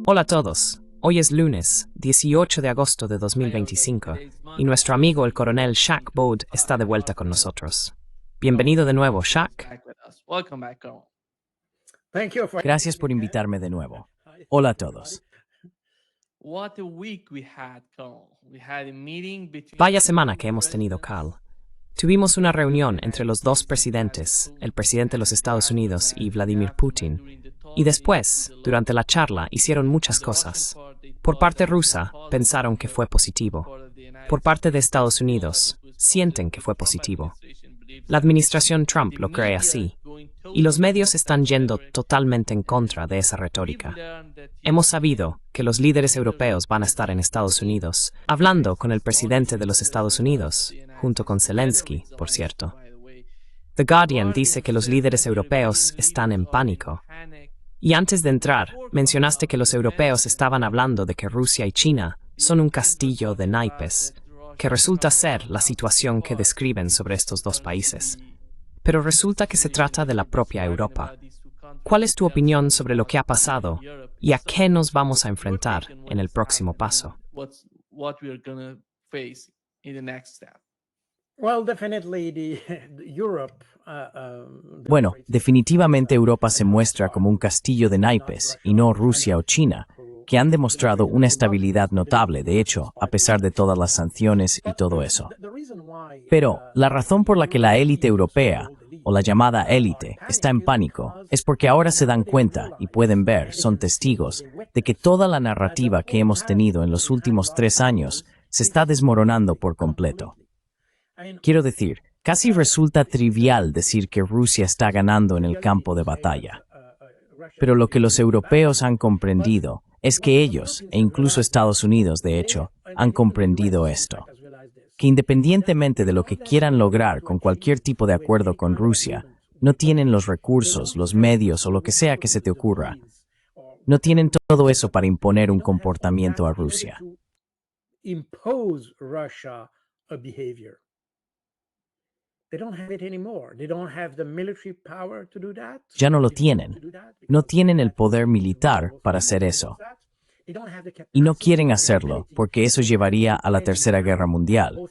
Hola a todos, hoy es lunes, 18 de agosto de 2025, y nuestro amigo el coronel Shaq Bode está de vuelta con nosotros. Bienvenido de nuevo, Shaq. Gracias por invitarme de nuevo. Hola a todos. Vaya semana que hemos tenido, Carl. Tuvimos una reunión entre los dos presidentes, el presidente de los Estados Unidos y Vladimir Putin, y después, durante la charla, hicieron muchas cosas. Por parte rusa, pensaron que fue positivo. Por parte de Estados Unidos, sienten que fue positivo. La administración Trump lo cree así, y los medios están yendo totalmente en contra de esa retórica. Hemos sabido que los líderes europeos van a estar en Estados Unidos, hablando con el presidente de los Estados Unidos, junto con Zelensky, por cierto. The Guardian dice que los líderes europeos están en pánico. Y antes de entrar, mencionaste que los europeos estaban hablando de que Rusia y China son un castillo de naipes, que resulta ser la situación que describen sobre estos dos países. Pero resulta que se trata de la propia Europa. ¿Cuál es tu opinión sobre lo que ha pasado y a qué nos vamos a enfrentar en el próximo paso? Bueno, definitivamente Europa se muestra como un castillo de naipes y no Rusia o China, que han demostrado una estabilidad notable, de hecho, a pesar de todas las sanciones y todo eso. Pero la razón por la que la élite europea, o la llamada élite, está en pánico es porque ahora se dan cuenta y pueden ver, son testigos, de que toda la narrativa que hemos tenido en los últimos 3 años se está desmoronando por completo. Quiero decir, casi resulta trivial decir que Rusia está ganando en el campo de batalla. Pero lo que los europeos han comprendido es que ellos, e incluso Estados Unidos, de hecho, han comprendido esto. Que independientemente de lo que quieran lograr con cualquier tipo de acuerdo con Rusia, no tienen los recursos, los medios o lo que sea que se te ocurra. No tienen todo eso para imponer un comportamiento a Rusia. Ya no lo tienen. No tienen el poder militar para hacer eso. Y no quieren hacerlo porque eso llevaría a la Tercera Guerra Mundial.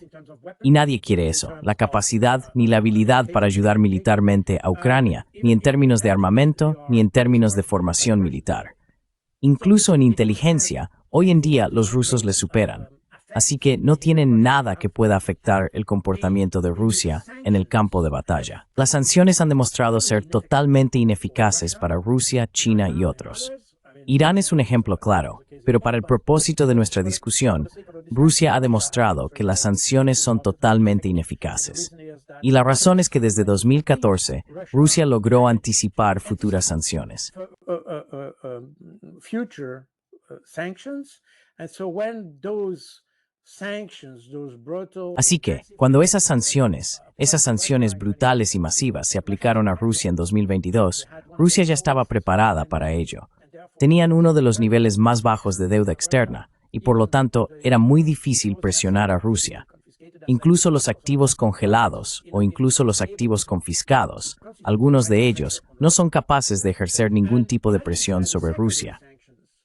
Y nadie quiere eso, la capacidad ni la habilidad para ayudar militarmente a Ucrania, ni en términos de armamento, ni en términos de formación militar. Incluso en inteligencia, hoy en día los rusos les superan. Así que no tienen nada que pueda afectar el comportamiento de Rusia en el campo de batalla. Las sanciones han demostrado ser totalmente ineficaces para Rusia, China y otros. Irán es un ejemplo claro, pero para el propósito de nuestra discusión, Rusia ha demostrado que las sanciones son totalmente ineficaces. Y la razón es que desde 2014, Rusia logró anticipar futuras sanciones. Así que, cuando esas sanciones brutales y masivas se aplicaron a Rusia en 2022, Rusia ya estaba preparada para ello. Tenían uno de los niveles más bajos de deuda externa, y por lo tanto era muy difícil presionar a Rusia. Incluso los activos congelados o incluso los activos confiscados, algunos de ellos, no son capaces de ejercer ningún tipo de presión sobre Rusia.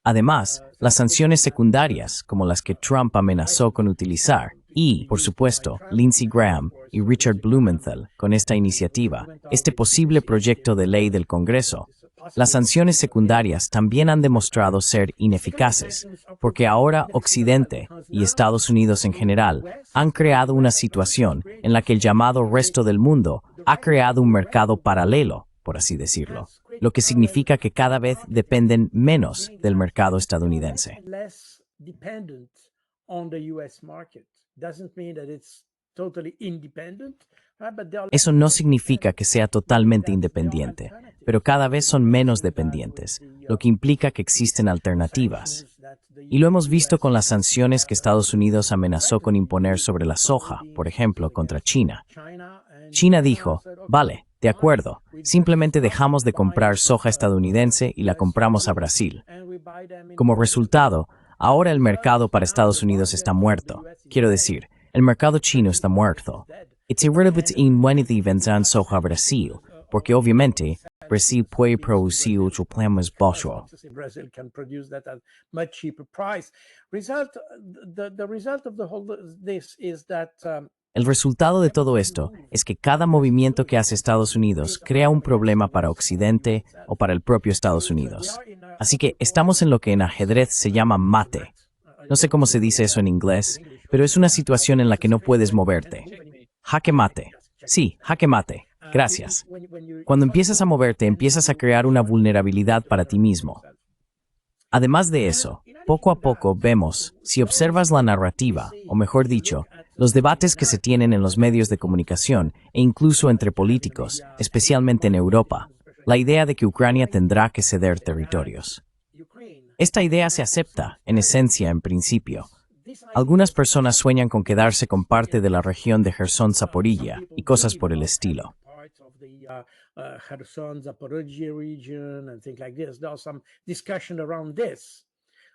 Además, las sanciones secundarias, como las que Trump amenazó con utilizar, y, por supuesto, Lindsey Graham y Richard Blumenthal con esta iniciativa, este posible proyecto de ley del Congreso, las sanciones secundarias también han demostrado ser ineficaces, porque ahora Occidente y Estados Unidos en general han creado una situación en la que el llamado resto del mundo ha creado un mercado paralelo, por así decirlo, lo que significa que cada vez dependen menos del mercado estadounidense. Eso no significa que sea totalmente independiente, pero cada vez son menos dependientes, lo que implica que existen alternativas. Y lo hemos visto con las sanciones que Estados Unidos amenazó con imponer sobre la soja, por ejemplo, contra China. China dijo, vale, de acuerdo, simplemente dejamos de comprar soja estadounidense y la compramos a Brasil. Como resultado, ahora el mercado para Estados Unidos está muerto. Quiero decir, el mercado chino está muerto. It's irrelevant in when the vendrán soja a Brasil, porque obviamente Brasil puede producir otro plano esbozo. Brazil can produce that at much cheaper price. The result of the whole this is that El resultado de todo esto es que cada movimiento que hace Estados Unidos crea un problema para Occidente o para el propio Estados Unidos. Así que estamos en lo que en ajedrez se llama mate. No sé cómo se dice eso en inglés, pero es una situación en la que no puedes moverte. Jaque mate. Sí, jaque mate. Gracias. Cuando empiezas a moverte, empiezas a crear una vulnerabilidad para ti mismo. Además de eso, poco a poco vemos, si observas la narrativa, o mejor dicho, los debates que se tienen en los medios de comunicación e incluso entre políticos, especialmente en Europa, la idea de que Ucrania tendrá que ceder territorios. Esta idea se acepta, en esencia, en principio. Algunas personas sueñan con quedarse con parte de la región de Jersón-Zaporilla y cosas por el estilo. Kherson, Zaporozhye region and things like this. There's some discussion around this.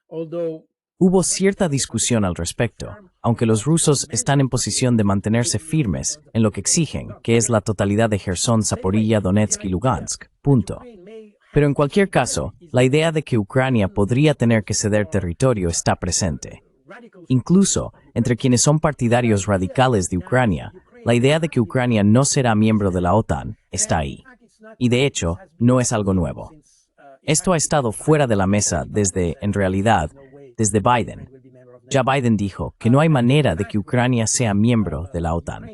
Although Hubo cierta discusión al respecto, aunque los rusos están en posición de mantenerse firmes en lo que exigen, que es la totalidad de Jersón, Zaporilla, Donetsk y Lugansk. Punto. Pero en cualquier caso, la idea de que Ucrania podría tener que ceder territorio está presente. Incluso, entre quienes son partidarios radicales de Ucrania, la idea de que Ucrania no será miembro de la OTAN está ahí. Y de hecho, no es algo nuevo. Esto ha estado fuera de la mesa desde Biden. Ya Biden dijo que no hay manera de que Ucrania sea miembro de la OTAN.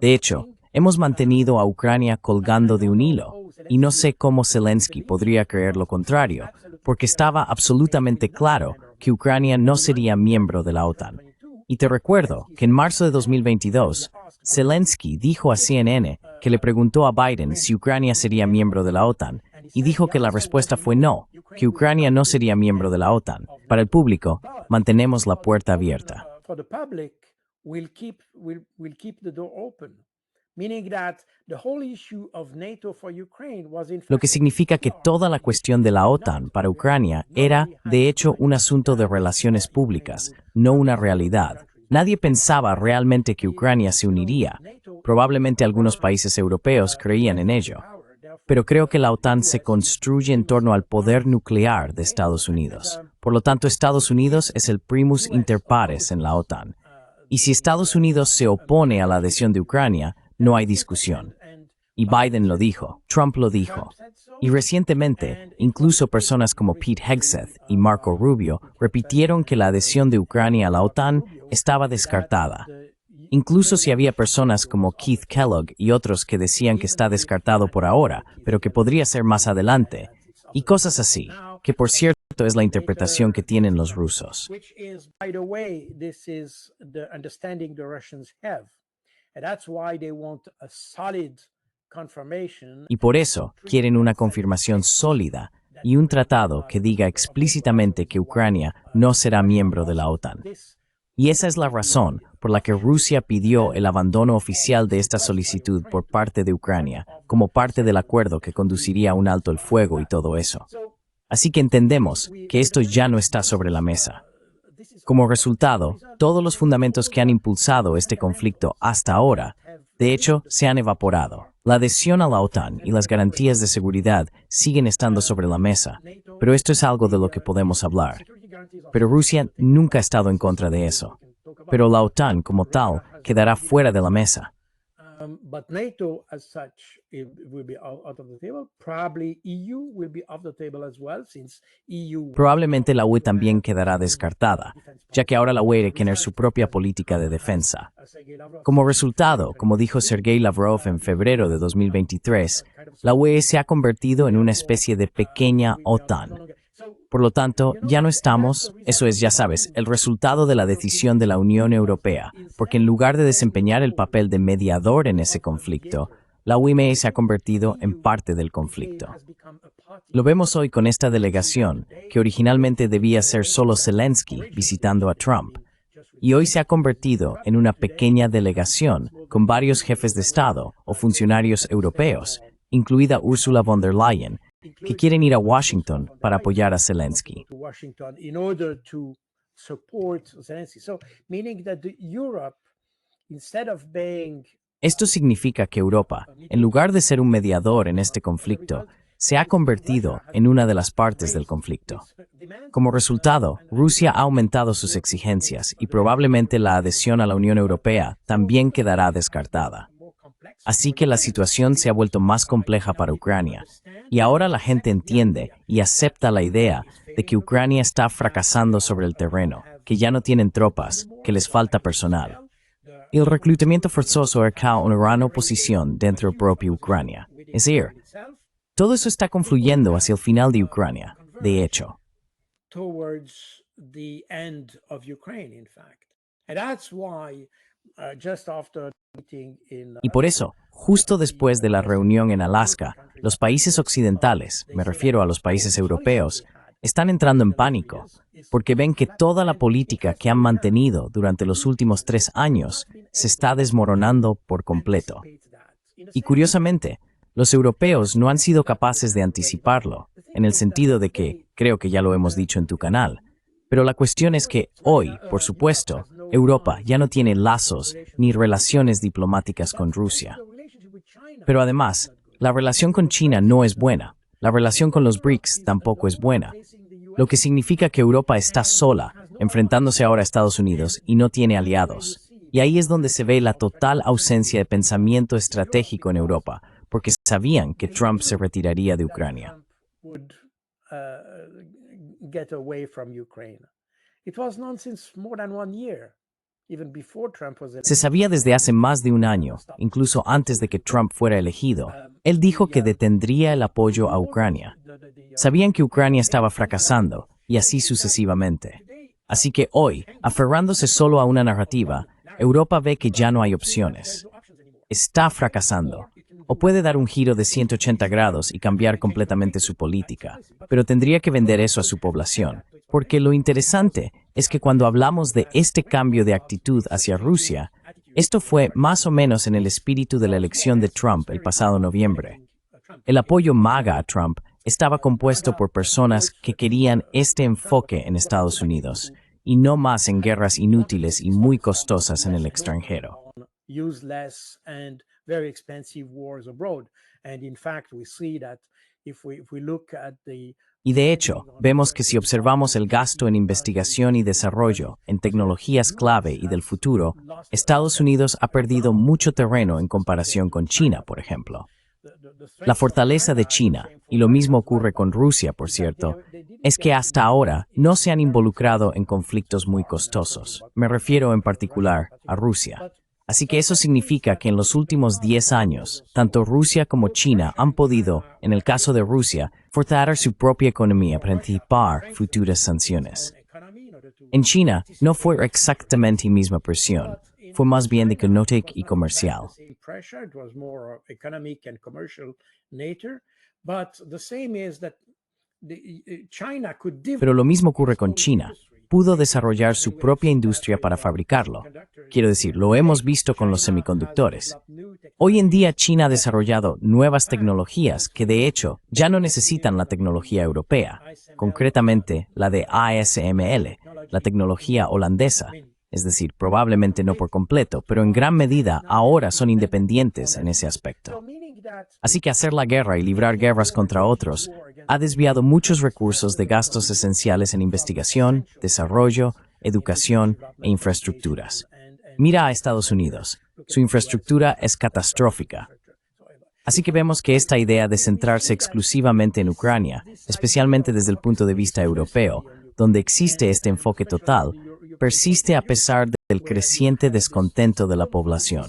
De hecho, hemos mantenido a Ucrania colgando de un hilo, y no sé cómo Zelensky podría creer lo contrario, porque estaba absolutamente claro que Ucrania no sería miembro de la OTAN. Y te recuerdo que en marzo de 2022, Zelensky dijo a CNN que le preguntó a Biden si Ucrania sería miembro de la OTAN, y dijo que la respuesta fue no, que Ucrania no sería miembro de la OTAN. Para el público, mantenemos la puerta abierta. for the public, we'll keep the door open. Meaning that the whole issue of NATO for Ukraine was in Lo que significa que toda la cuestión de la OTAN para Ucrania era, de hecho, un asunto de relaciones públicas, no una realidad. Nadie pensaba realmente que Ucrania se uniría. Probablemente algunos países europeos creían en ello. Pero creo que la OTAN se construye en torno al poder nuclear de Estados Unidos. Por lo tanto, Estados Unidos es el primus inter pares en la OTAN. Y si Estados Unidos se opone a la adhesión de Ucrania, no hay discusión. Y Biden lo dijo, Trump lo dijo. Y recientemente, incluso personas como Pete Hegseth y Marco Rubio repitieron que la adhesión de Ucrania a la OTAN estaba descartada. Incluso si había personas como Keith Kellogg y otros que decían que está descartado por ahora, pero que podría ser más adelante, y cosas así, que por cierto es la interpretación que tienen los rusos. which is, by the way, this is the understanding the Russians have. And that's why they want a solid confirmation. Y por eso quieren una confirmación sólida y un tratado que diga explícitamente que Ucrania no será miembro de la OTAN. Y esa es la razón por la que Rusia pidió el abandono oficial de esta solicitud por parte de Ucrania, como parte del acuerdo que conduciría a un alto el fuego y todo eso. Así que entendemos que esto ya no está sobre la mesa. Como resultado, todos los fundamentos que han impulsado este conflicto hasta ahora, de hecho, se han evaporado. La adhesión a la OTAN y las garantías de seguridad siguen estando sobre la mesa, pero esto es algo de lo que podemos hablar. Pero Rusia nunca ha estado en contra de eso. Pero la OTAN, como tal, quedará fuera de la mesa. But NATO, as such, it will be out of the table. Probably EU will be off the table as well, since EU. Probablemente la UE también quedará descartada, ya que ahora la UE quiere tener su propia política de defensa. Como resultado, como dijo Sergei Lavrov en febrero de 2023, la UE se ha convertido en una especie de pequeña OTAN. Por lo tanto, ya no estamos, eso es, ya sabes, el resultado de la decisión de la Unión Europea, porque en lugar de desempeñar el papel de mediador en ese conflicto, la UIME se ha convertido en parte del conflicto. Lo vemos hoy con esta delegación, que originalmente debía ser solo Zelensky visitando a Trump, y hoy se ha convertido en una pequeña delegación con varios jefes de Estado o funcionarios europeos, incluida Ursula von der Leyen, que quieren ir a Washington para apoyar a Zelensky. To Washington in order to support Zelensky. So, meaning that Europe, instead of being Esto significa que Europa, en lugar de ser un mediador en este conflicto, se ha convertido en una de las partes del conflicto. Como resultado, Rusia ha aumentado sus exigencias y probablemente la adhesión a la Unión Europea también quedará descartada. Así que la situación se ha vuelto más compleja para Ucrania, y ahora la gente entiende y acepta la idea de que Ucrania está fracasando sobre el terreno, que ya no tienen tropas, que les falta personal. El reclutamiento forzoso ha una gran oposición dentro de propia Ucrania. Es decir, todo eso está confluyendo hacia el final de Ucrania, de hecho. Towards the end of Ukraine, in fact. And that's why just after meeting in Y por eso, justo después de la reunión en Alaska, los países occidentales, me refiero a los países europeos, están entrando en pánico, porque ven que toda la política que han mantenido durante los últimos 3 años se está desmoronando por completo. Y curiosamente, los europeos no han sido capaces de anticiparlo, en el sentido de que, creo que ya lo hemos dicho en tu canal, pero la cuestión es que hoy, por supuesto, Europa ya no tiene lazos ni relaciones diplomáticas con Rusia. Pero además, la relación con China no es buena, la relación con los BRICS tampoco es buena, lo que significa que Europa está sola, enfrentándose ahora a Estados Unidos y no tiene aliados. Y ahí es donde se ve la total ausencia de pensamiento estratégico en Europa, porque sabían que Trump se retiraría de Ucrania. Se sabía desde hace más de un año, incluso antes de que Trump fuera elegido. Él dijo que detendría el apoyo a Ucrania. Sabían que Ucrania estaba fracasando, y así sucesivamente. Así que hoy, aferrándose solo a una narrativa, Europa ve que ya no hay opciones. Está fracasando. O puede dar un giro de 180 grados y cambiar completamente su política, pero tendría que vender eso a su población, porque lo interesante es que cuando hablamos de este cambio de actitud hacia Rusia, esto fue más o menos en el espíritu de la elección de Trump el pasado noviembre. El apoyo MAGA a Trump estaba compuesto por personas que querían este enfoque en Estados Unidos, y no más en guerras inútiles y muy costosas en el extranjero. Very expensive wars abroad. And in fact, we see that if we look at the Y de hecho, vemos que si observamos el gasto en investigación y desarrollo, en tecnologías clave y del futuro, Estados Unidos ha perdido mucho terreno en comparación con China, por ejemplo. La fortaleza de China, y lo mismo ocurre con Rusia, por cierto, es que hasta ahora no se han involucrado en conflictos muy costosos. Me refiero en particular a Rusia. Así que eso significa que en los últimos 10 años, tanto Rusia como China han podido, en el caso de Rusia, fortalecer su propia economía para anticipar futuras sanciones. En China no fue exactamente la misma presión, fue más bien económica y comercial. Pero lo mismo ocurre con China. Pudo desarrollar su propia industria para fabricarlo. Quiero decir, lo hemos visto con los semiconductores. Hoy en día China ha desarrollado nuevas tecnologías que de hecho ya no necesitan la tecnología europea, concretamente la de ASML, la tecnología holandesa. Es decir, probablemente no por completo, pero en gran medida ahora son independientes en ese aspecto. Así que hacer la guerra y librar guerras contra otros ha desviado muchos recursos de gastos esenciales en investigación, desarrollo, educación e infraestructuras. Mira a Estados Unidos. Su infraestructura es catastrófica. Así que vemos que esta idea de centrarse exclusivamente en Ucrania, especialmente desde el punto de vista europeo, donde existe este enfoque total, persiste a pesar del creciente descontento de la población.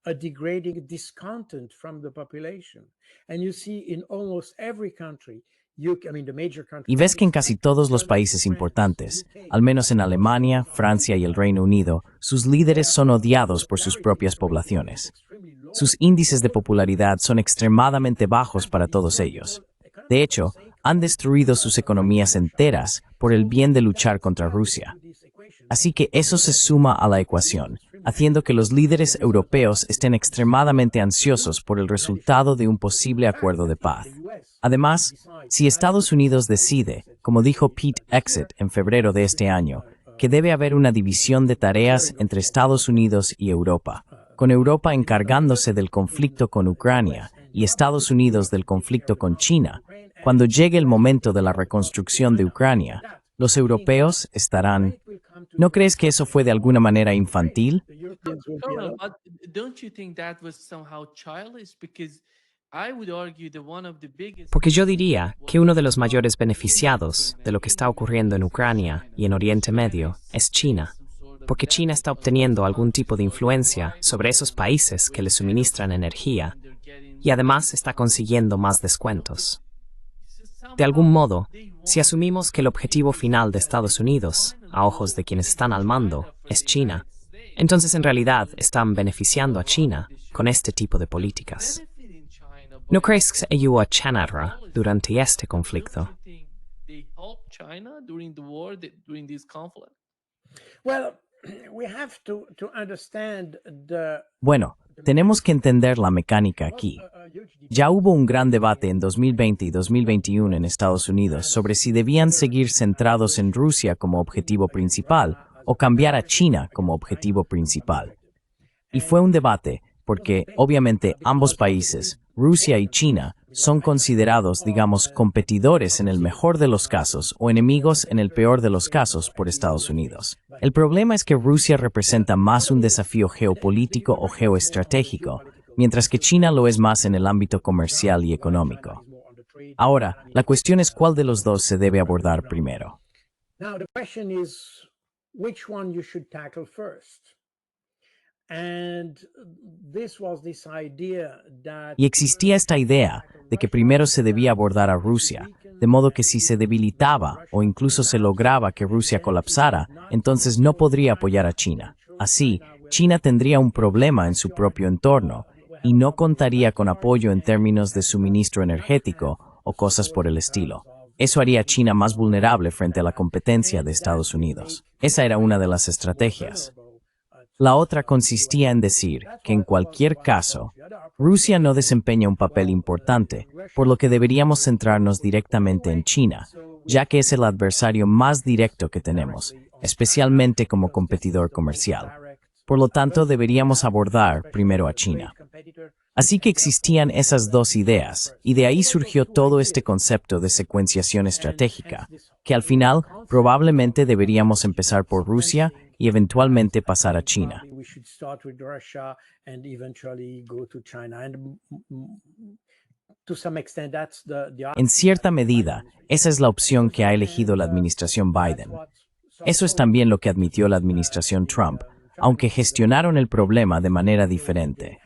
A degrading discontent from the population. And you see in almost every country, the major countries. Y ves que en casi todos los países importantes, al menos en Alemania, Francia y el Reino Unido, sus líderes son odiados por sus propias poblaciones. Sus índices de popularidad son extremadamente bajos para todos ellos. De hecho, han destruido sus economías enteras por el bien de luchar contra Rusia. Así que eso se suma a la ecuación, haciendo que los líderes europeos estén extremadamente ansiosos por el resultado de un posible acuerdo de paz. Además, si Estados Unidos decide, como dijo Pete Hegseth en febrero de este año, que debe haber una división de tareas entre Estados Unidos y Europa, con Europa encargándose del conflicto con Ucrania y Estados Unidos del conflicto con China, cuando llegue el momento de la reconstrucción de Ucrania, los europeos estarán... ¿No crees que eso fue de alguna manera infantil? The Europeans will be Colonel, alone. but don't you think that was somehow childish? Because I would argue that one of the biggest Porque yo diría que uno de los mayores beneficiados de lo que está ocurriendo en Ucrania y en Oriente Medio es China, porque China está obteniendo algún tipo de influencia sobre esos países que le suministran energía y además está consiguiendo más descuentos. De algún modo, si asumimos que el objetivo final de Estados Unidos, a ojos de quienes están al mando, es China, entonces en realidad están beneficiando a China con este tipo de políticas. ¿No crees que ayudó a China durante este conflicto? they helped China during the war, during this conflict? Well, we have to understand the Bueno, tenemos que entender la mecánica aquí. Ya hubo un gran debate en 2020 y 2021 en Estados Unidos sobre si debían seguir centrados en Rusia como objetivo principal o cambiar a China como objetivo principal. Y fue un debate porque, obviamente, ambos países, Rusia y China, son considerados, digamos, competidores en el mejor de los casos o enemigos en el peor de los casos por Estados Unidos. El problema es que Rusia representa más un desafío geopolítico o geoestratégico, mientras que China lo es más en el ámbito comercial y económico. Ahora, la cuestión es cuál de los dos se debe abordar primero. Now the question is which one you should tackle first. And this was this idea that Y existía esta idea de que primero se debía abordar a Rusia, de modo que si se debilitaba o incluso se lograba que Rusia colapsara, entonces no podría apoyar a China. Así, China tendría un problema en su propio entorno y no contaría con apoyo en términos de suministro energético o cosas por el estilo. Eso haría a China más vulnerable frente a la competencia de Estados Unidos. Esa era una de las estrategias. La otra consistía en decir que en cualquier caso, Rusia no desempeña un papel importante, por lo que deberíamos centrarnos directamente en China, ya que es el adversario más directo que tenemos, especialmente como competidor comercial. Por lo tanto, deberíamos abordar primero a China. Así que existían esas dos ideas, y de ahí surgió todo este concepto de secuenciación estratégica, que al final probablemente deberíamos empezar por Rusia y eventualmente pasar a China. we should start with Russia and eventually go to China. And to some extent, that's the En cierta medida, esa es la opción que ha elegido la administración Biden. Eso es también lo que admitió la administración Trump, aunque gestionaron el problema de manera diferente.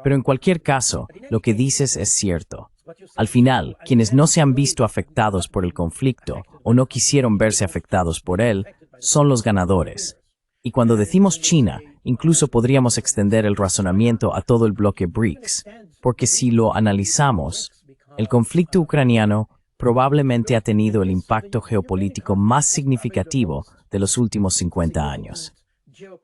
Pero en cualquier caso, lo que dices es cierto. Al final, quienes no se han visto afectados por el conflicto o no quisieron verse afectados por él, son los ganadores. Y cuando decimos China, incluso podríamos extender el razonamiento a todo el bloque BRICS, porque si lo analizamos, el conflicto ucraniano probablemente ha tenido el impacto geopolítico más significativo de los últimos 50 años.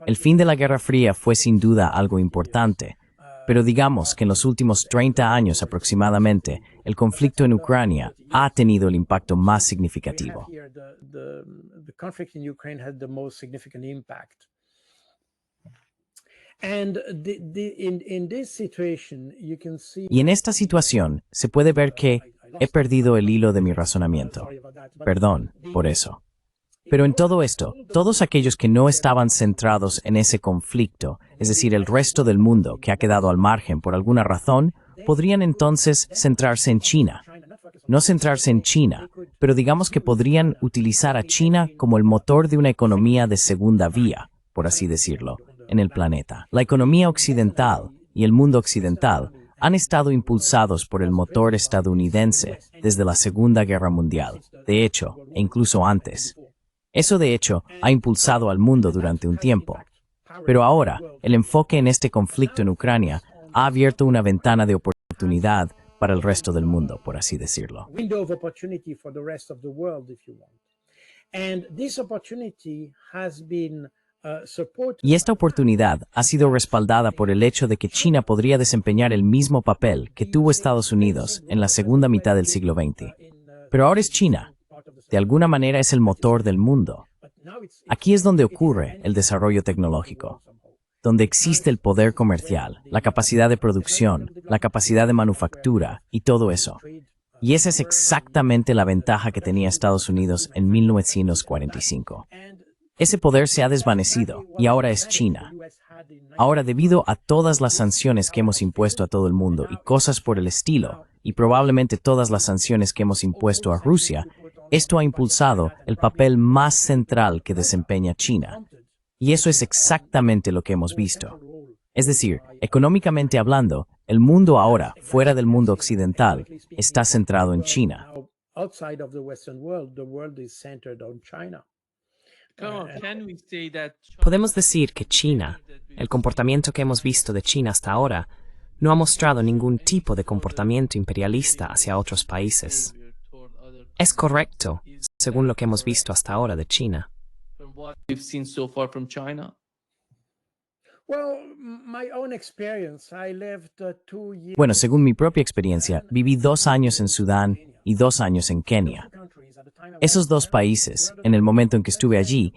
El fin de la Guerra Fría fue sin duda algo importante, pero digamos que en los últimos 30 años aproximadamente, el conflicto en Ucrania ha tenido el impacto más significativo. here the conflict in Ukraine had the most significant impact. And in this situation, you can see. Y en esta situación se puede ver que he perdido el hilo de mi razonamiento. Perdón por eso. Pero en todo esto, todos aquellos que no estaban centrados en ese conflicto, es decir, el resto del mundo que ha quedado al margen por alguna razón, podrían entonces centrarse en China. No centrarse en China, pero digamos que podrían utilizar a China como el motor de una economía de segunda vía, por así decirlo, en el planeta. La economía occidental y el mundo occidental han estado impulsados por el motor estadounidense desde la Segunda Guerra Mundial, de hecho, e incluso antes. Eso, de hecho, ha impulsado al mundo durante un tiempo. Pero ahora, el enfoque en este conflicto en Ucrania ha abierto una ventana de oportunidad para el resto del mundo, por así decirlo. Window of opportunity for the rest of the world, if you want. And this opportunity has been supported. Y esta oportunidad ha sido respaldada por el hecho de que China podría desempeñar el mismo papel que tuvo Estados Unidos en la segunda mitad del siglo XX. Pero ahora es China. De alguna manera es el motor del mundo. Aquí es donde ocurre el desarrollo tecnológico. donde existe el poder comercial, la capacidad de producción, la capacidad de manufactura y todo eso. Y esa es exactamente la ventaja que tenía Estados Unidos en 1945. Ese poder se ha desvanecido y ahora es China. Ahora, debido a todas las sanciones que hemos impuesto a todo el mundo y cosas por el estilo, y probablemente todas las sanciones que hemos impuesto a Rusia, esto ha impulsado el papel más central que desempeña China. Y eso es exactamente lo que hemos visto. Es decir, económicamente hablando, el mundo ahora, fuera del mundo occidental, está centrado en China. Podemos decir que China, el comportamiento que hemos visto de China hasta ahora, no ha mostrado ningún tipo de comportamiento imperialista hacia otros países. Es correcto, según lo que hemos visto hasta ahora de China. Bueno, según mi propia experiencia, viví 2 años en Sudán y 2 años en Kenia. Esos 2 países, en el momento en que estuve allí,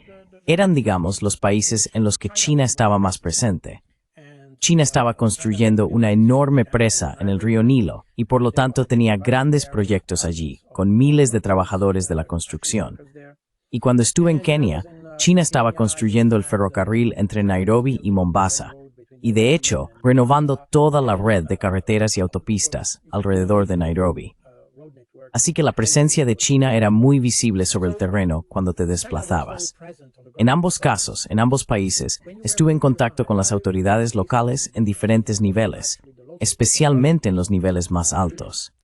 eran, digamos, los países en los que China estaba más presente. China estaba construyendo una enorme presa en el río Nilo y por lo tanto tenía grandes proyectos allí, con miles de trabajadores de la construcción. Y cuando estuve en Kenia, China estaba construyendo el ferrocarril entre Nairobi y Mombasa, y de hecho, renovando toda la red de carreteras y autopistas alrededor de Nairobi. Así que la presencia de China era muy visible sobre el terreno cuando te desplazabas. En ambos casos, en ambos países, estuve en contacto con las autoridades locales en diferentes niveles, especialmente en los niveles más altos.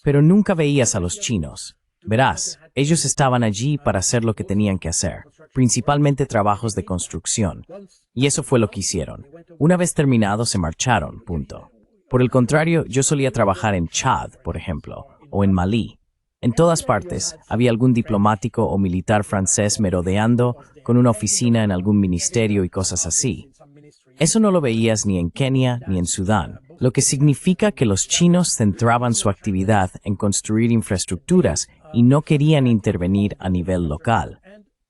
Pero nunca veías a los chinos. Verás, ellos estaban allí para hacer lo que tenían que hacer, principalmente trabajos de construcción. Y eso fue lo que hicieron. Una vez terminado, se marcharon, punto. Por el contrario, yo solía trabajar en Chad, por ejemplo, o en Malí. En todas partes, había algún diplomático o militar francés merodeando con una oficina en algún ministerio y cosas así. Eso no lo veías ni en Kenia ni en Sudán, lo que significa que los chinos centraban su actividad en construir infraestructuras y no querían intervenir a nivel local,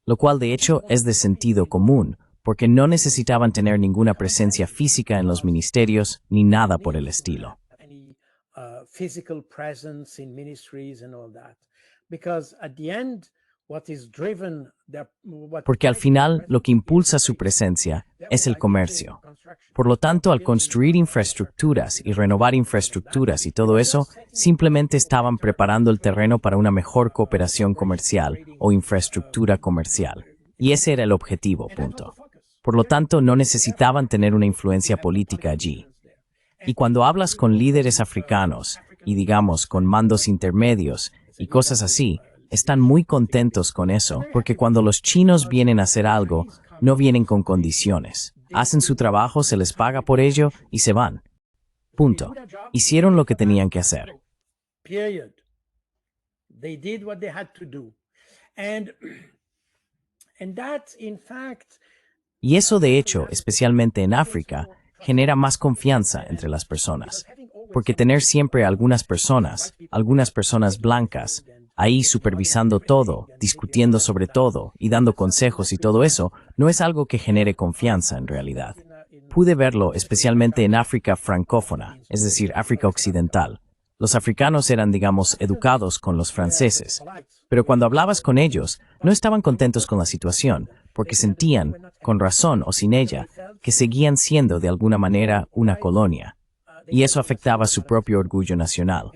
lo cual de hecho es de sentido común, porque no necesitaban tener ninguna presencia física en los ministerios ni nada por el estilo. Porque al final lo que impulsa su presencia es el comercio. Por lo tanto, al construir infraestructuras y renovar infraestructuras y todo eso, simplemente estaban preparando el terreno para una mejor cooperación comercial o infraestructura comercial. Y ese era el objetivo, punto. Por lo tanto, no necesitaban tener una influencia política allí. Y cuando hablas con líderes africanos, y digamos con mandos intermedios y cosas así, están muy contentos con eso, porque cuando los chinos vienen a hacer algo, no vienen con condiciones. Hacen su trabajo, se les paga por ello y se van. Punto. Hicieron lo que tenían que hacer. Y eso, de hecho, especialmente en África, genera más confianza entre las personas. Porque tener siempre algunas personas blancas, ahí supervisando todo, discutiendo sobre todo y dando consejos y todo eso, no es algo que genere confianza en realidad. Pude verlo especialmente en África francófona, es decir, África occidental. Los africanos eran, digamos, educados con los franceses. Pero cuando hablabas con ellos, no estaban contentos con la situación, porque sentían, con razón o sin ella, que seguían siendo de alguna manera una colonia. Y eso afectaba su propio orgullo nacional.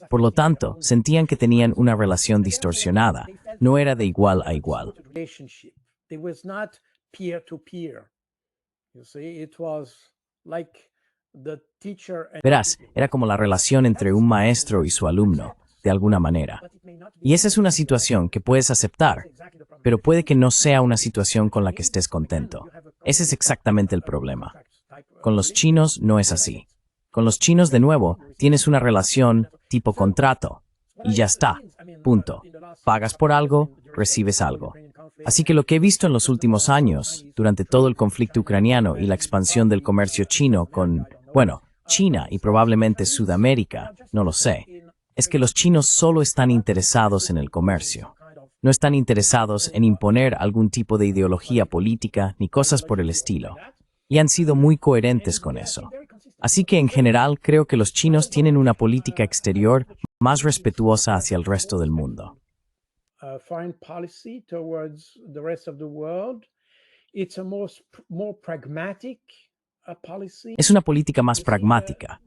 Por lo tanto, sentían que tenían una relación distorsionada, no era de igual a igual. Verás, era como la relación entre un maestro y su alumno, de alguna manera. Y esa es una situación que puedes aceptar, pero puede que no sea una situación con la que estés contento. Ese es exactamente el problema. Con los chinos no es así. Con los chinos, de nuevo, tienes una relación tipo contrato, y ya está, punto. Pagas por algo, recibes algo. Así que lo que he visto en los últimos años, durante todo el conflicto ucraniano y la expansión del comercio chino con, China y probablemente Sudamérica, no lo sé, es que los chinos solo están interesados en el comercio. No están interesados en imponer algún tipo de ideología política ni cosas por el estilo. Y han sido muy coherentes con eso. Así que en general creo que los chinos tienen una política exterior más respetuosa hacia el resto del mundo. Foreign policy towards the rest of the world. It's a more pragmatic policy. Es una política más pragmática.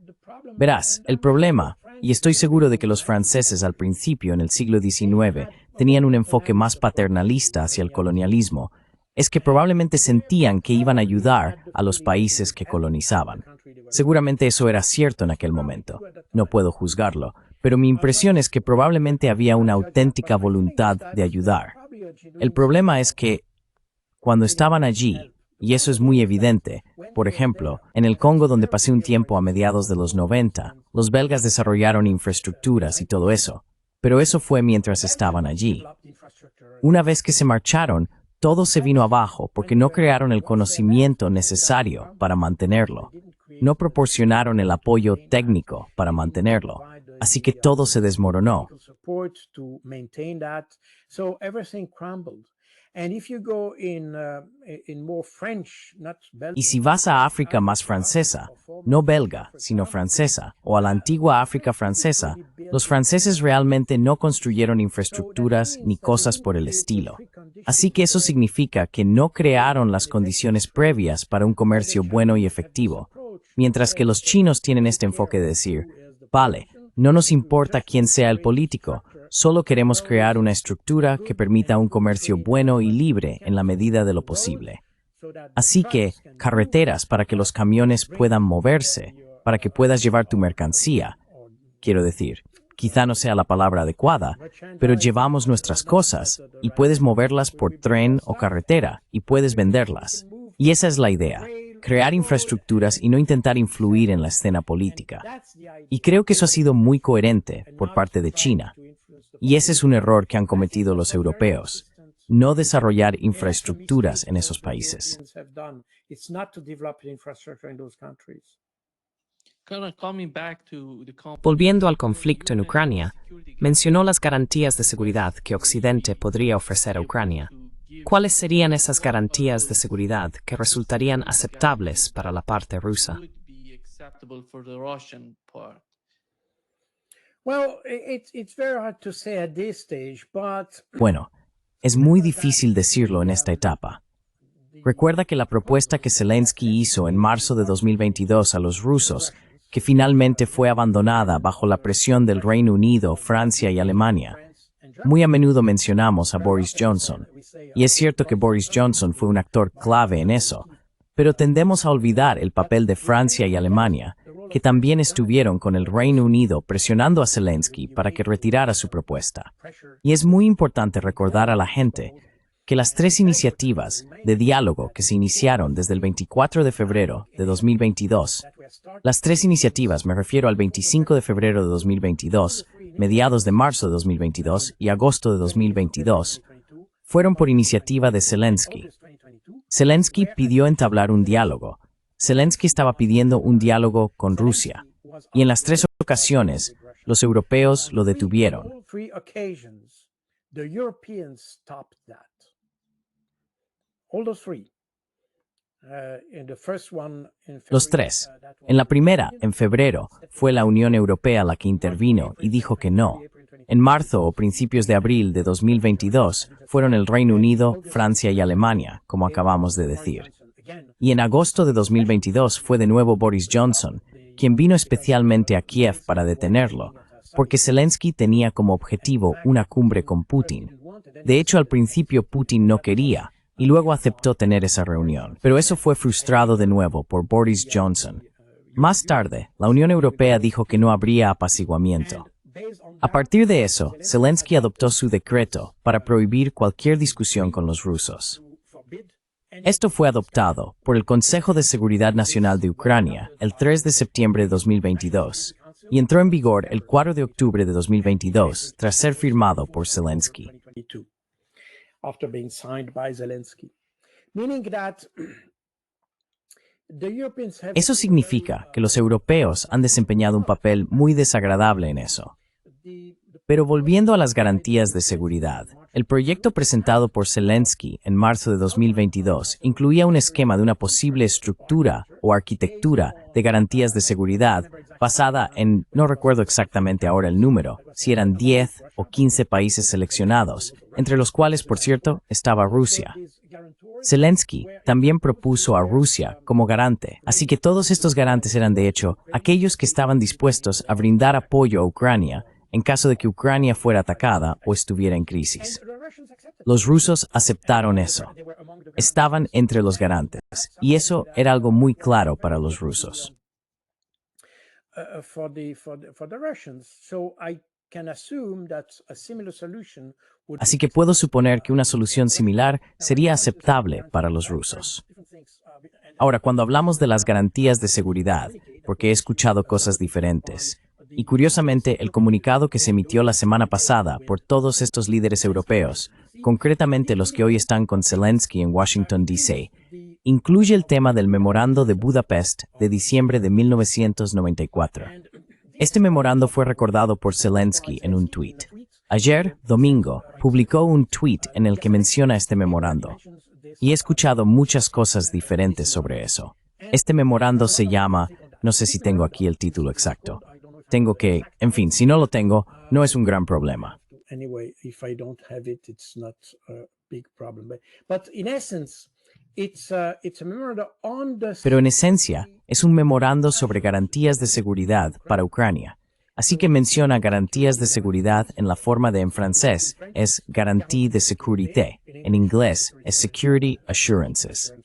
Verás, el problema, y estoy seguro de que los franceses al principio, en el siglo XIX, tenían un enfoque más paternalista hacia el colonialismo, es que probablemente sentían que iban a ayudar a los países que colonizaban. Seguramente eso era cierto en aquel momento. No puedo juzgarlo, pero mi impresión es que probablemente había una auténtica voluntad de ayudar. El problema es que, cuando estaban allí, y eso es muy evidente, por ejemplo, en el Congo donde pasé un tiempo a mediados de los 90, los belgas desarrollaron infraestructuras y todo eso, pero eso fue mientras estaban allí. Una vez que se marcharon, todo se vino abajo porque no crearon el conocimiento necesario para mantenerlo. No proporcionaron el apoyo técnico para mantenerlo. Así que todo se desmoronó. Y si vas a África más francesa, no belga, sino francesa, o a la antigua África francesa, los franceses realmente no construyeron infraestructuras ni cosas por el estilo. Así que eso significa que no crearon las condiciones previas para un comercio bueno y efectivo, mientras que los chinos tienen este enfoque de decir, vale, no nos importa quién sea el político, solo queremos crear una estructura que permita un comercio bueno y libre en la medida de lo posible. Así que, carreteras para que los camiones puedan moverse, para que puedas llevar tu mercancía. Quiero decir, quizá no sea la palabra adecuada, pero llevamos nuestras cosas y puedes moverlas por tren o carretera y puedes venderlas. Y esa es la idea. Crear infraestructuras y no intentar influir en la escena política. Y creo que eso ha sido muy coherente por parte de China. Y ese es un error que han cometido los europeos, no desarrollar infraestructuras en esos países. Volviendo al conflicto en Ucrania, mencionó las garantías de seguridad que Occidente podría ofrecer a Ucrania. ¿Cuáles serían esas garantías de seguridad que resultarían aceptables para la parte rusa? Bueno, es muy difícil decirlo en esta etapa. Recuerda que la propuesta que Zelensky hizo en marzo de 2022 a los rusos, que finalmente fue abandonada bajo la presión del Reino Unido, Francia y Alemania. Muy a menudo mencionamos a Boris Johnson, y es cierto que Boris Johnson fue un actor clave en eso, pero tendemos a olvidar el papel de Francia y Alemania, que también estuvieron con el Reino Unido presionando a Zelensky para que retirara su propuesta. Y es muy importante recordar a la gente que las tres iniciativas de diálogo que se iniciaron desde el 24 de febrero de 2022, las tres iniciativas, me refiero al 25 de febrero de 2022, mediados de marzo de 2022 y agosto de 2022, fueron por iniciativa de Zelensky. Zelensky pidió entablar un diálogo. Zelensky estaba pidiendo un diálogo con Rusia. Y en las tres ocasiones, los europeos lo detuvieron. Los tres. En la primera, en febrero, fue la Unión Europea la que intervino y dijo que no. En marzo o principios de abril de 2022 fueron el Reino Unido, Francia y Alemania, como acabamos de decir. Y en agosto de 2022 fue de nuevo Boris Johnson, quien vino especialmente a Kiev para detenerlo, porque Zelensky tenía como objetivo una cumbre con Putin. De hecho, al principio Putin no quería, y luego aceptó tener esa reunión. Pero eso fue frustrado de nuevo por Boris Johnson. Más tarde, la Unión Europea dijo que no habría apaciguamiento. A partir de eso, Zelensky adoptó su decreto para prohibir cualquier discusión con los rusos. Esto fue adoptado por el Consejo de Seguridad Nacional de Ucrania el 3 de septiembre de 2022 y entró en vigor el 4 de octubre de 2022 tras ser firmado por Zelensky. Eso significa que los europeos han desempeñado un papel muy desagradable en eso. Pero volviendo a las garantías de seguridad, el proyecto presentado por Zelensky en marzo de 2022 incluía un esquema de una posible estructura o arquitectura de garantías de seguridad basada en, no recuerdo exactamente ahora el número, si eran 10 o 15 países seleccionados, entre los cuales, por cierto, estaba Rusia. Zelensky también propuso a Rusia como garante, así que todos estos garantes eran de hecho aquellos que estaban dispuestos a brindar apoyo a Ucrania en caso de que Ucrania fuera atacada o estuviera en crisis. Los rusos aceptaron eso. Estaban entre los garantes, y eso era algo muy claro para los rusos. Así que puedo suponer que una solución similar sería aceptable para los rusos. Ahora, cuando hablamos de las garantías de seguridad, porque he escuchado cosas diferentes, y curiosamente el comunicado que se emitió la semana pasada por todos estos líderes europeos, concretamente los que hoy están con Zelensky en Washington, D.C., incluye el tema del memorando de Budapest de diciembre de 1994. Este memorando fue recordado por Zelensky en un tuit. Ayer, domingo, publicó un tuit en el que menciona este memorando. Y he escuchado muchas cosas diferentes sobre eso. Este memorando se llama, no sé si tengo aquí el título exacto. Tengo que, en fin, si no lo tengo, no es un gran problema. Pero en esencia, es un memorando sobre garantías de seguridad para Ucrania. Así que menciona garantías de seguridad en la forma de en francés es garantie de sécurité, en inglés es security assurances.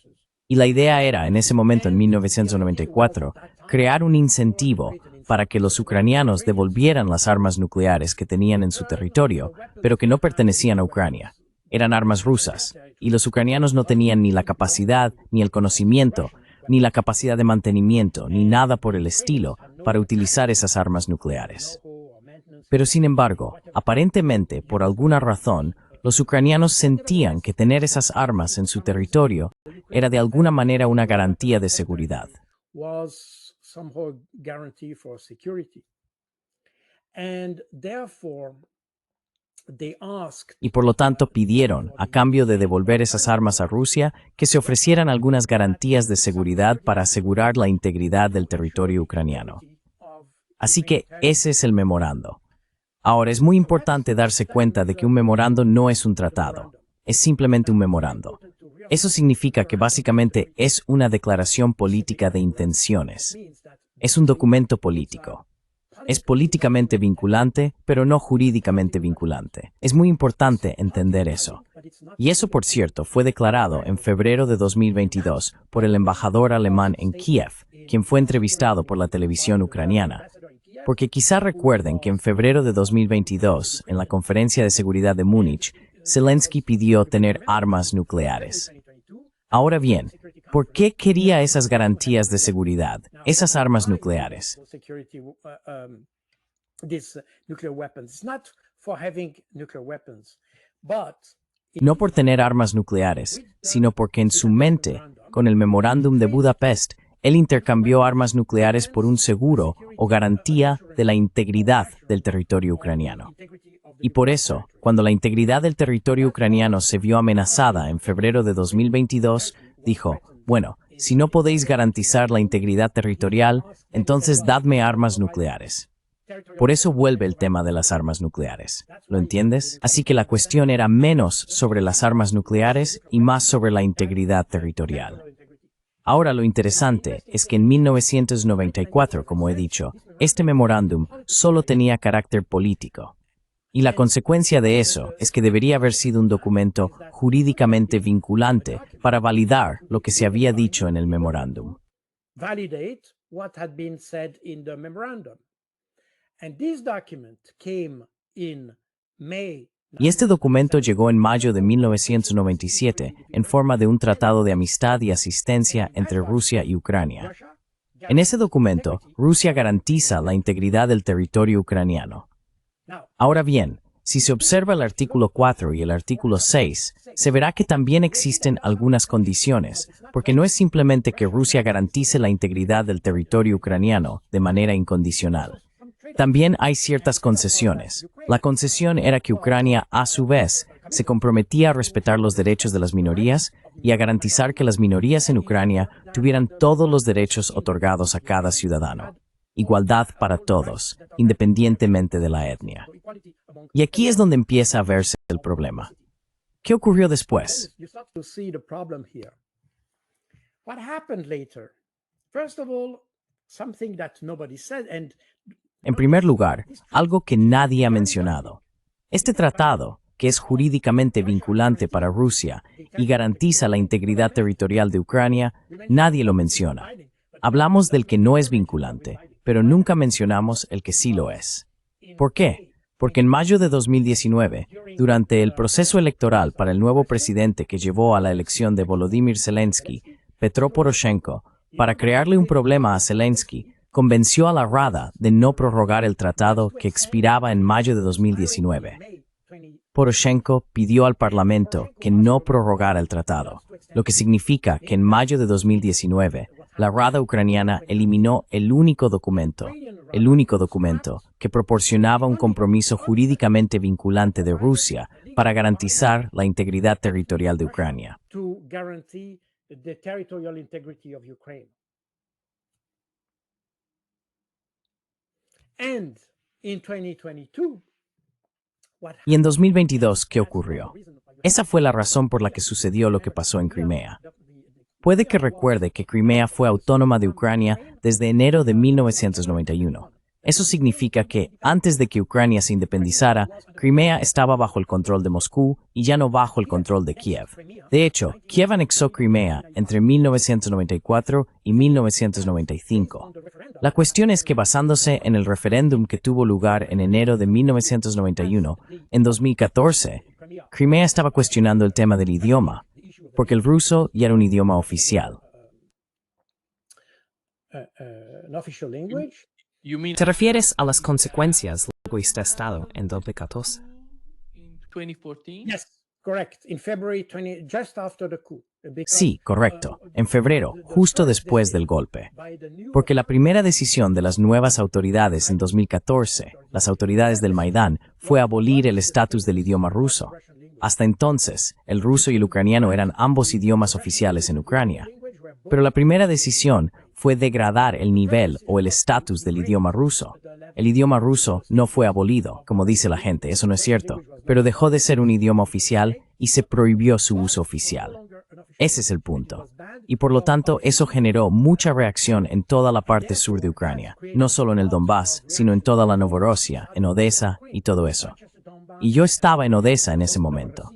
Y la idea era, en ese momento, en 1994, crear un incentivo para que los ucranianos devolvieran las armas nucleares que tenían en su territorio, pero que no pertenecían a Ucrania. Eran armas rusas, y los ucranianos no tenían ni la capacidad, ni el conocimiento, ni la capacidad de mantenimiento, ni nada por el estilo, para utilizar esas armas nucleares. Pero sin embargo, aparentemente, por alguna razón, los ucranianos sentían que tener esas armas en su territorio era de alguna manera una garantía de seguridad. Y por lo tanto pidieron, a cambio de devolver esas armas a Rusia, que se ofrecieran algunas garantías de seguridad para asegurar la integridad del territorio ucraniano. Así que ese es el memorando. Ahora, es muy importante darse cuenta de que un memorando no es un tratado, es simplemente un memorando. Eso significa que básicamente es una declaración política de intenciones. Es un documento político. Es políticamente vinculante, pero no jurídicamente vinculante. Es muy importante entender eso. Y eso, por cierto, fue declarado en febrero de 2022 por el embajador alemán en Kiev, quien fue entrevistado por la televisión ucraniana. Porque quizá recuerden que en febrero de 2022, en la Conferencia de Seguridad de Múnich, Zelensky pidió tener armas nucleares. Ahora bien, ¿por qué quería esas garantías de seguridad, esas armas nucleares? No por tener armas nucleares, sino porque en su mente, con el memorándum de Budapest, él intercambió armas nucleares por un seguro o garantía de la integridad del territorio ucraniano. Y por eso, cuando la integridad del territorio ucraniano se vio amenazada en febrero de 2022, dijo, bueno, si no podéis garantizar la integridad territorial, entonces dadme armas nucleares. Por eso vuelve el tema de las armas nucleares. ¿Lo entiendes? Así que la cuestión era menos sobre las armas nucleares y más sobre la integridad territorial. Ahora lo interesante es que en 1994, como he dicho, este memorándum solo tenía carácter político. Y la consecuencia de eso es que debería haber sido un documento jurídicamente vinculante para validar lo que se había dicho en el memorándum. Y este documento llegó en mayo de 1997 en forma de un tratado de amistad y asistencia entre Rusia y Ucrania. En ese documento, Rusia garantiza la integridad del territorio ucraniano. Ahora bien, si se observa el artículo 4 y el artículo 6, se verá que también existen algunas condiciones, porque no es simplemente que Rusia garantice la integridad del territorio ucraniano de manera incondicional. También hay ciertas concesiones. La concesión era que Ucrania, a su vez, se comprometía a respetar los derechos de las minorías y a garantizar que las minorías en Ucrania tuvieran todos los derechos otorgados a cada ciudadano. Igualdad para todos, independientemente de la etnia. Y aquí es donde empieza a verse el problema. ¿Qué ocurrió después? You start to see the problem here. What happened later? First of all, something that nobody said, and En primer lugar, algo que nadie ha mencionado. Este tratado, que es jurídicamente vinculante para Rusia y garantiza la integridad territorial de Ucrania, nadie lo menciona. Hablamos del que no es vinculante, pero nunca mencionamos el que sí lo es. ¿Por qué? Porque en mayo de 2019, durante el proceso electoral para el nuevo presidente que llevó a la elección de Volodymyr Zelensky, Petro Poroshenko, para crearle un problema a Zelensky, convenció a la Rada de no prorrogar el tratado que expiraba en mayo de 2019. Poroshenko pidió al Parlamento que no prorrogara el tratado, lo que significa que en mayo de 2019, la Rada ucraniana eliminó el único documento que proporcionaba un compromiso jurídicamente vinculante de Rusia para garantizar la integridad territorial de Ucrania. to guarantee the territorial integrity of Ukraine. And in 2022, what Y en 2022, ¿qué ocurrió? Esa fue la razón por la que sucedió lo que pasó en Crimea. Puede que recuerde que Crimea fue autónoma de Ucrania desde enero de 1991. Eso significa que, antes de que Ucrania se independizara, Crimea estaba bajo el control de Moscú y ya no bajo el control de Kiev. De hecho, Kiev anexó Crimea entre 1994 y 1995. La cuestión es que basándose en el referéndum que tuvo lugar en enero de 1991, en 2014, Crimea estaba cuestionando el tema del idioma, porque el ruso ya era un idioma oficial. an official language. You mean ¿Te refieres a las consecuencias luego este estado en 2014? in 2014? Yes, correct. In February 20, just after the coup. Because, Sí, correcto, en febrero, justo después del golpe. by the new Porque la primera decisión de las nuevas autoridades en 2014, las autoridades del Maidán, fue abolir el estatus del idioma ruso. Hasta entonces, el ruso y el ucraniano eran ambos idiomas oficiales en Ucrania. Pero la primera decisión fue degradar el nivel o el estatus del idioma ruso. El idioma ruso no fue abolido, como dice la gente, eso no es cierto, pero dejó de ser un idioma oficial y se prohibió su uso oficial. Ese es el punto. Y por lo tanto, eso generó mucha reacción en toda la parte sur de Ucrania, no solo en el Donbass, sino en toda la Novorosia, en Odessa y todo eso. Y yo estaba en Odessa en ese momento.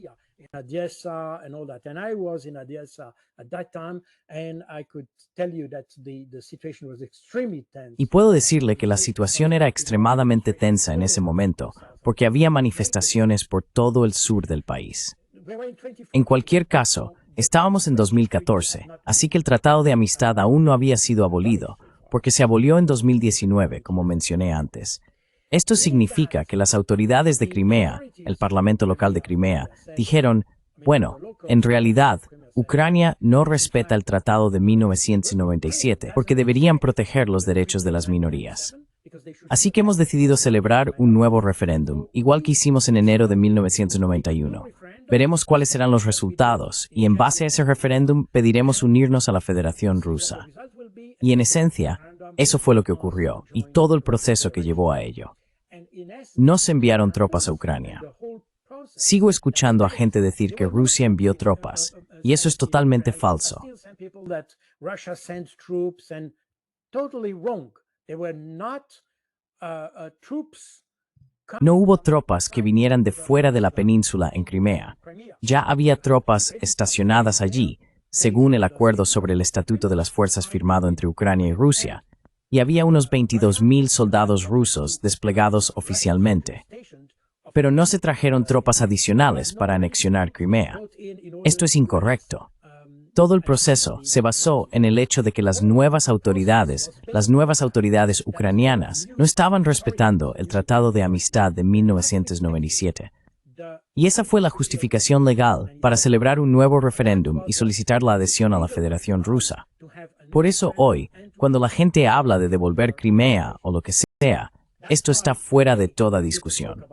in Odessa and all that. And I was in Odessa at that time, and I could tell you that the situation was extremely tense. Y puedo decirle que la situación era extremadamente tensa en ese momento, porque había manifestaciones por todo el sur del país. We were in 24 En cualquier caso, estábamos en 2014, así que el Tratado de Amistad aún no había sido abolido, porque se abolió en 2019, como mencioné antes. Esto significa que las autoridades de Crimea, el Parlamento local de Crimea, dijeron, bueno, en realidad, Ucrania no respeta el Tratado de 1997, porque deberían proteger los derechos de las minorías. Así que hemos decidido celebrar un nuevo referéndum, igual que hicimos en enero de 1991. Veremos cuáles serán los resultados, y en base a ese referéndum pediremos unirnos a la Federación Rusa. Y en esencia, eso fue lo que ocurrió, y todo el proceso que llevó a ello. No se enviaron tropas a Ucrania. Sigo escuchando a gente decir que Rusia envió tropas, y eso es totalmente falso. still some people that Russia sent troops, and totally wrong. They were not troops. No hubo tropas que vinieran de fuera de la península en Crimea. Ya había tropas estacionadas allí, según el acuerdo sobre el Estatuto de las Fuerzas firmado entre Ucrania y Rusia, y había unos 22,000 soldados rusos desplegados oficialmente. Pero no se trajeron tropas adicionales para anexionar Crimea. Esto es incorrecto. Todo el proceso se basó en el hecho de que las nuevas autoridades ucranianas, no estaban respetando el Tratado de Amistad de 1997. Y esa fue la justificación legal para celebrar un nuevo referéndum y solicitar la adhesión a la Federación Rusa. Por eso hoy, cuando la gente habla de devolver Crimea o lo que sea, Esto está fuera de toda discusión.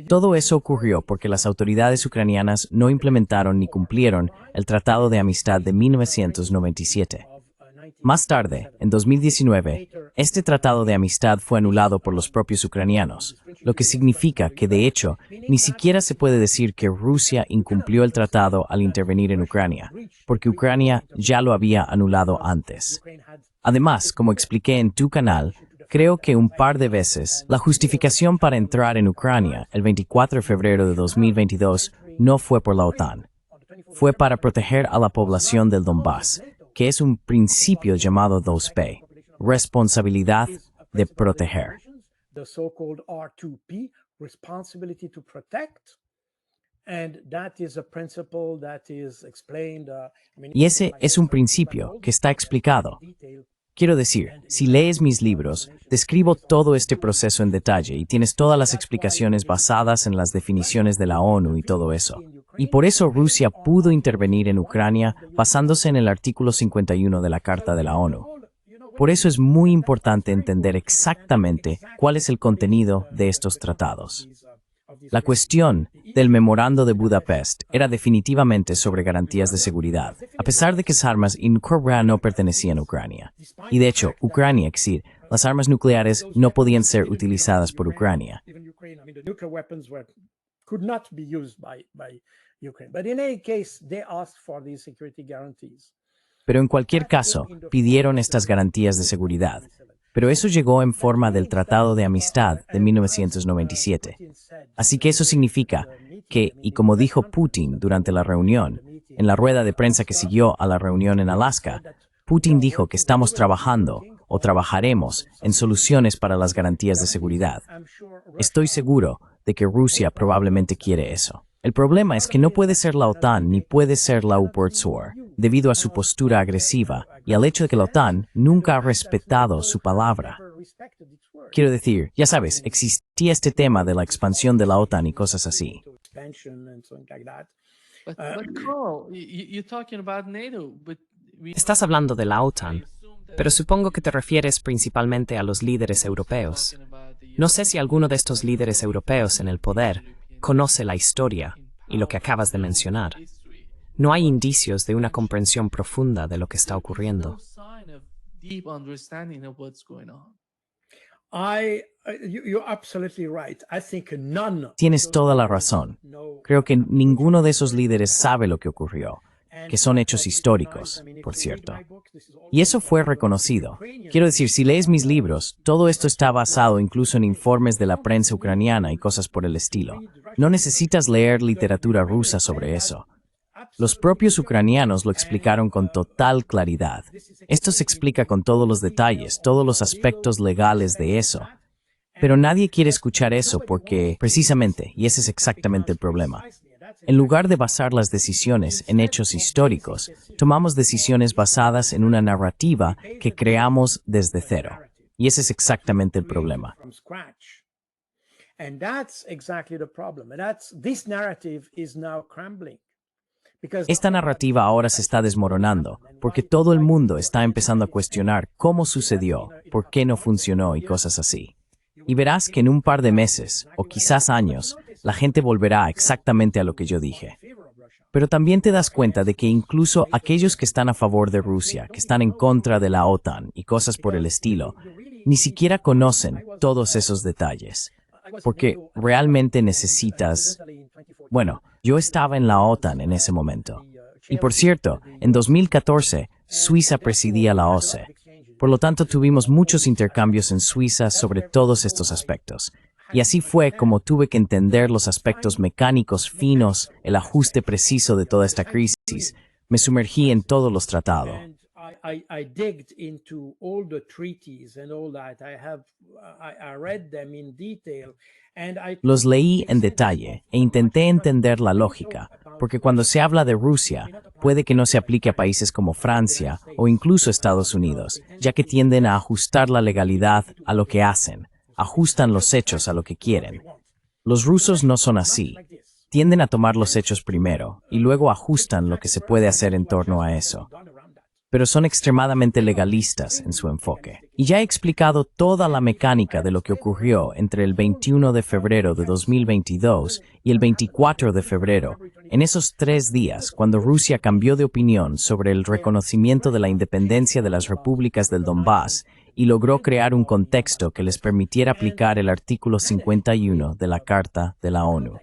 Todo eso ocurrió porque las autoridades ucranianas no implementaron ni cumplieron el Tratado de Amistad de 1997. Más tarde, en 2019, este tratado de amistad fue anulado por los propios ucranianos, lo que significa que, de hecho, ni siquiera se puede decir que Rusia incumplió el tratado al intervenir en Ucrania, porque Ucrania ya lo había anulado antes. Además, como expliqué en tu canal, creo que un par de veces, la justificación para entrar en Ucrania el 24 de febrero de 2022 no fue por la OTAN. Fue para proteger a la población del Donbass, que es un principio llamado 2P, responsabilidad de proteger. Y ese es un principio que está explicado. Quiero decir, si lees mis libros, describo todo este proceso en detalle y tienes todas las explicaciones basadas en las definiciones de la ONU y todo eso. Y por eso Rusia pudo intervenir en Ucrania basándose en el artículo 51 de la Carta de la ONU. Por eso es muy importante entender exactamente cuál es el contenido de estos tratados. La cuestión del Memorando de Budapest era definitivamente sobre garantías de seguridad, a pesar de que las armas no pertenecían a Ucrania. Y de hecho, Ucrania, es decir, las armas nucleares no podían ser utilizadas por Ucrania. Pero en cualquier caso, pidieron estas garantías de seguridad. Pero eso llegó en forma del Tratado de Amistad de 1997. Así que eso significa que, y como dijo Putin durante la reunión, en la rueda de prensa que siguió a la reunión en Alaska, Putin dijo que estamos trabajando o trabajaremos en soluciones para las garantías de seguridad. Estoy seguro de que Rusia probablemente quiere eso. El problema es que no puede ser la OTAN ni puede ser la UPRTSOR, debido a su postura agresiva y al hecho de que la OTAN nunca ha respetado su palabra. Quiero decir, ya sabes, existía este tema de la expansión de la OTAN y cosas así. Estás hablando de la OTAN, pero supongo que te refieres principalmente a los líderes europeos. No sé si alguno de estos líderes europeos en el poder conoce la historia y lo que acabas de mencionar. No hay indicios de una comprensión profunda de lo que está ocurriendo. Tienes toda la razón. Creo que ninguno de esos líderes sabe lo que ocurrió, que son hechos históricos, por cierto. Y eso fue reconocido. Quiero decir, si lees mis libros, todo esto está basado incluso en informes de la prensa ucraniana y cosas por el estilo. No necesitas leer literatura rusa sobre eso. Los propios ucranianos lo explicaron con total claridad. Esto se explica con todos los detalles, todos los aspectos legales de eso. Pero nadie quiere escuchar eso porque, precisamente, y ese es exactamente el problema, en lugar de basar las decisiones en hechos históricos, tomamos decisiones basadas en una narrativa que creamos desde cero. Y ese es exactamente el problema. Esta narrativa ahora se está desmoronando, porque todo el mundo está empezando a cuestionar cómo sucedió, por qué no funcionó y cosas así. Y verás que en un par de meses, o quizás años, la gente volverá exactamente a lo que yo dije. Pero también te das cuenta de que incluso aquellos que están a favor de Rusia, que están en contra de la OTAN y cosas por el estilo, ni siquiera conocen todos esos detalles. Porque realmente necesitas... Bueno, yo estaba en la OTAN en ese momento. Y por cierto, en 2014, Suiza presidía la OSCE. Por lo tanto, tuvimos muchos intercambios en Suiza sobre todos estos aspectos. Y así fue como tuve que entender los aspectos mecánicos finos, el ajuste preciso de toda esta crisis. Me sumergí en todos los tratados. Los leí en detalle e intenté entender la lógica, porque cuando se habla de Rusia, puede que no se aplique a países como Francia o incluso Estados Unidos, ya que tienden a ajustar la legalidad a lo que hacen, ajustan los hechos a lo que quieren. Los rusos no son así. tienden a tomar los hechos primero y luego ajustan lo que se puede hacer en torno a eso. Pero son extremadamente legalistas en su enfoque. Y ya he explicado toda la mecánica de lo que ocurrió entre el 21 de febrero de 2022 y el 24 de febrero, en esos 3 días, cuando Rusia cambió de opinión sobre el reconocimiento de la independencia de las repúblicas del Donbass y logró crear un contexto que les permitiera aplicar el artículo 51 de la Carta de la ONU.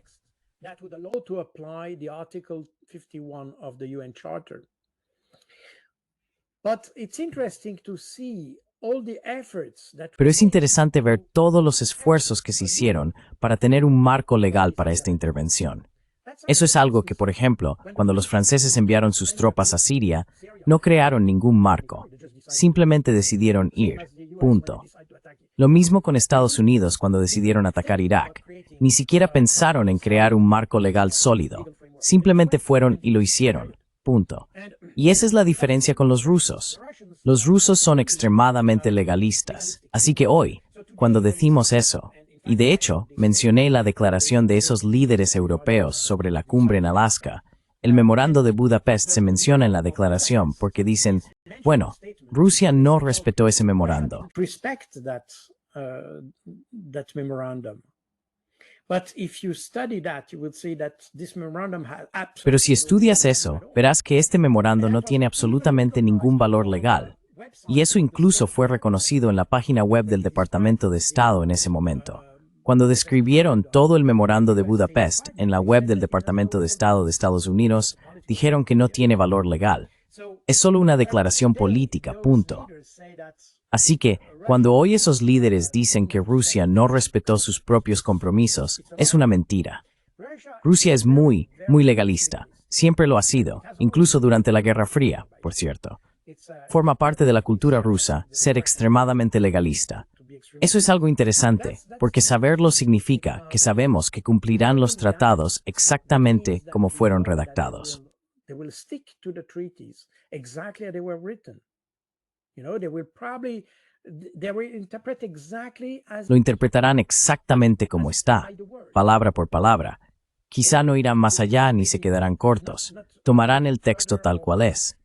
Pero es interesante ver todos los esfuerzos que se hicieron para tener un marco legal para esta intervención. Eso es algo que, por ejemplo, cuando los franceses enviaron sus tropas a Siria, no crearon ningún marco. Simplemente decidieron ir. Punto. Lo mismo con Estados Unidos cuando decidieron atacar Irak. Ni siquiera pensaron en crear un marco legal sólido. Simplemente fueron y lo hicieron. Punto. Y esa es la diferencia con los rusos. Los rusos son extremadamente legalistas. Así que hoy, cuando decimos eso, y de hecho mencioné la declaración de esos líderes europeos sobre la cumbre en Alaska, el memorando de Budapest se menciona en la declaración porque dicen, bueno, Rusia no respetó ese memorando. Pero si estudias eso, verás que este memorando no tiene absolutamente ningún valor legal. Y eso incluso fue reconocido en la página web del Departamento de Estado en ese momento. Cuando describieron todo el memorando de Budapest en la web del Departamento de Estado de Estados Unidos, dijeron que no tiene valor legal. Es solo una declaración política, punto. Así que, cuando hoy esos líderes dicen que Rusia no respetó sus propios compromisos, es una mentira. Rusia es muy legalista. Siempre lo ha sido, incluso durante la Guerra Fría, por cierto. Forma parte de la cultura rusa ser extremadamente legalista. Eso es algo interesante, porque saberlo significa que sabemos que cumplirán los tratados exactamente como fueron redactados. Lo interpretarán exactamente como está, palabra por palabra. Quizá no irán más allá ni se quedarán cortos. Tomarán el texto tal cual es.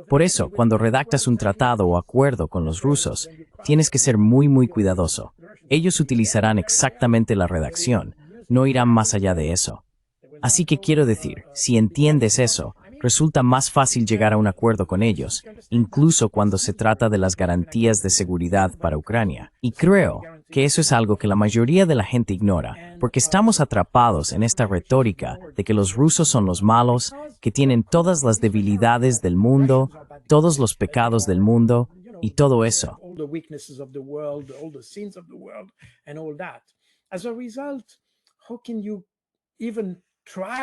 Por eso, cuando redactas un tratado o acuerdo con los rusos, tienes que ser muy cuidadoso. Ellos utilizarán exactamente la redacción, no irán más allá de eso. Así que quiero decir, si entiendes eso, resulta más fácil llegar a un acuerdo con ellos, incluso cuando se trata de las garantías de seguridad para Ucrania. Y creo que eso es algo que la mayoría de la gente ignora, porque estamos atrapados en esta retórica de que los rusos son los malos, que tienen todas las debilidades del mundo, todos los pecados del mundo y todo eso.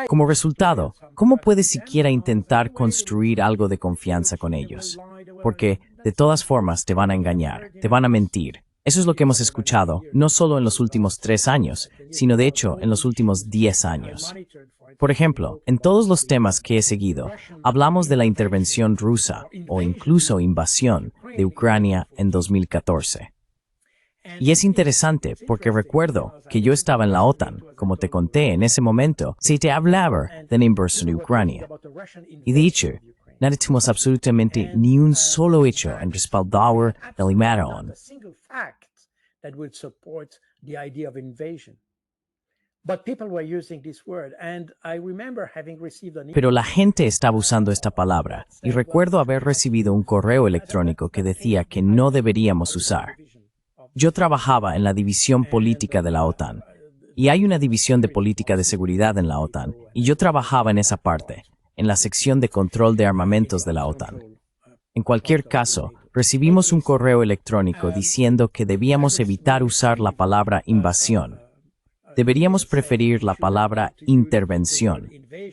Como resultado, ¿cómo puedes siquiera intentar construir algo de confianza con ellos? Porque, de todas formas, te van a engañar, te van a mentir. Eso es lo que hemos escuchado, no solo en los últimos 3 años, sino de hecho en los últimos 10 años. Por ejemplo, en todos los temas que he seguido, hablamos de la intervención rusa, o incluso invasión, de Ucrania en 2014. Y es interesante porque recuerdo que yo estaba en la OTAN, como te conté en ese momento, se te hablaba de la invasión de Ucrania. Y de hecho, no tuvimos absolutamente ni un solo hecho en respaldar del invasión. Pero la gente estaba usando esta palabra, y recuerdo haber recibido un correo electrónico que decía que no deberíamos usar. Yo trabajaba en la división política de la OTAN, y hay una división de política de seguridad en la OTAN, y yo trabajaba en esa parte, en la sección de control de armamentos de la OTAN. En cualquier caso, recibimos un correo electrónico diciendo que debíamos evitar usar la palabra invasión. Deberíamos preferir la palabra intervención,